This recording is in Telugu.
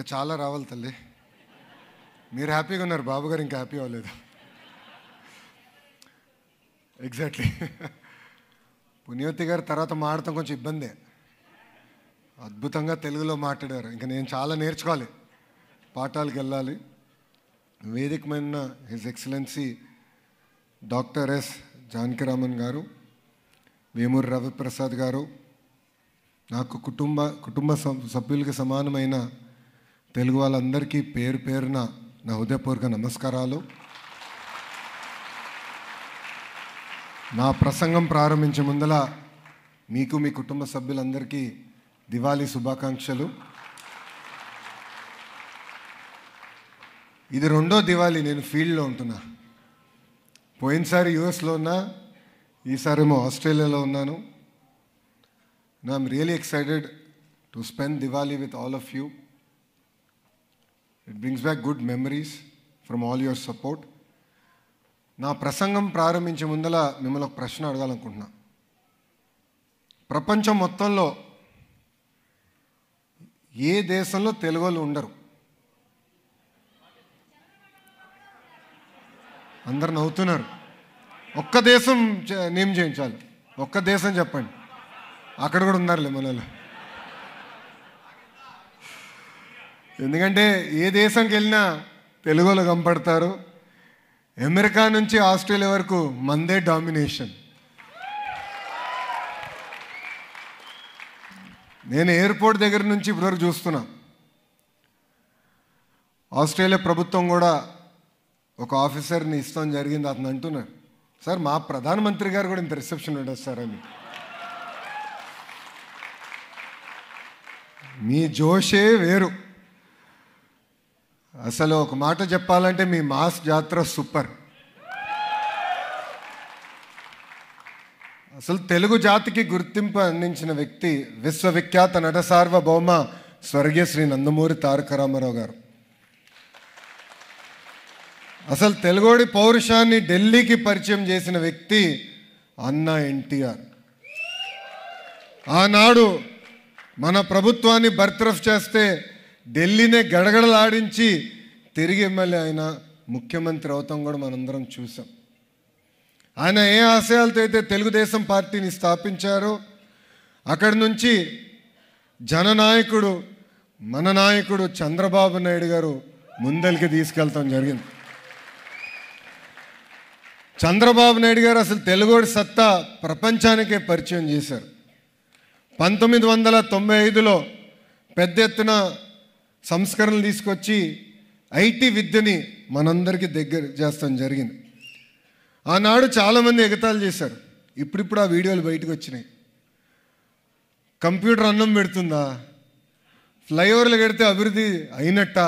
ఇంకా చాలా రావాలి తల్లి. మీరు హ్యాపీగా ఉన్నారు, బాబు గారు ఇంకా హ్యాపీ అవ్వలేదు. ఎగ్జాక్ట్లీ. పుణ్యవతి గారు తర్వాత మాట్లాడటం కొంచెం ఇబ్బందే. అద్భుతంగా తెలుగులో మాట్లాడారు. ఇంకా నేను చాలా నేర్చుకోవాలి, పాఠాలకు వెళ్ళాలి. వేదిక మీద his excellency doctor yes Janakiraman గారు, వేమూరి రవిప్రసాద్ గారు, నాకు కుటుంబ సభ్యులకి సమానమైన తెలుగు వాళ్ళందరికీ పేరు పేరున నా హృదయపూర్వక నమస్కారాలు. నా ప్రసంగం ప్రారంభించే ముందల మీకు మీ కుటుంబ సభ్యులందరికీ దివాళీ శుభాకాంక్షలు. ఇది రెండో దివాళీ నేను ఫీల్డ్లో ఉంటున్నా. పోయినసారి యూఎస్లో ఉన్నా, ఈసారేమో ఆస్ట్రేలియాలో ఉన్నాను. I'm really excited to spend Diwali with all of you. It brings back good memories from all your support. నా ప్రసంగం ప్రారంభించే ముందల మిమ్మల్ని ఒక ప్రశ్న అడగాలనుకుంటున్నా. ప్రపంచం మొత్తంలో ఏ దేశంలో తెలుగు వాళ్ళు ఉండరు? అందరు నవ్వుతున్నారు. ఒక్క దేశం నేమ్ చేయించాలి, ఒక్క దేశం చెప్పండి. అక్కడ కూడా ఉన్నారులే మనలో. ఎందుకంటే ఏ దేశంకి వెళ్ళినా తెలుగు వాళ్ళు కనపడతారు. అమెరికా నుంచి ఆస్ట్రేలియా వరకు మందే డామినేషన్. నేను ఎయిర్పోర్ట్ దగ్గర నుంచి ఇప్పటివరకు చూస్తున్నా. ఆస్ట్రేలియా ప్రభుత్వం కూడా ఒక ఆఫీసర్ని ఇస్తాం జరిగింది. అతను అంటున్నాడు, సార్ మా ప్రధానమంత్రి గారు కూడా ఇంత రిసెప్షన్ ఉండదు సార్ అని. మీ జోషే వేరు. అసలు ఒక మాట చెప్పాలంటే మీ మాస్ జాతర సూపర్. అసలు తెలుగు జాతికి గుర్తింపు అందించిన వ్యక్తి విశ్వవిఖ్యాత నట సార్వభౌమ స్వర్గీయ శ్రీ నందమూరి తారక రామారావు గారు. అసలు తెలుగోడి పౌరుషాన్ని ఢిల్లీకి పరిచయం చేసిన వ్యక్తి అన్న ఎన్టీఆర్. ఆనాడు మన ప్రభుత్వాన్ని బర్తరఫ్ చేస్తే ఢిల్లీనే గడగడలాడించి తిరిగి ఎమ్మెల్యే అయిన ముఖ్యమంత్రి అవుతాం కూడా మనందరం చూసాం. ఆయన ఏ ఆశయాలతో అయితే తెలుగుదేశం పార్టీని స్థాపించారో అక్కడి నుంచి జననాయకుడు మన నాయకుడు చంద్రబాబు నాయుడు గారు ముందరికి తీసుకెళ్తాం జరిగింది. చంద్రబాబు నాయుడు గారు అసలు తెలుగోడి సత్తా ప్రపంచానికే పరిచయం చేశారు. 1995లో పెద్ద ఎత్తున సంస్కరణలు తీసుకొచ్చి ఐటీ విద్యని మనందరికీ దగ్గర చేస్తాం జరిగింది. ఆనాడు చాలామంది ఎగతాళి చేశారు. ఇప్పుడిప్పుడు ఆ వీడియోలు బయటకు వచ్చినాయి. కంప్యూటర్ అన్నం పెడుతుందా? ఫ్లైఓవర్లు కడితే అభివృద్ధి అయినట్టా?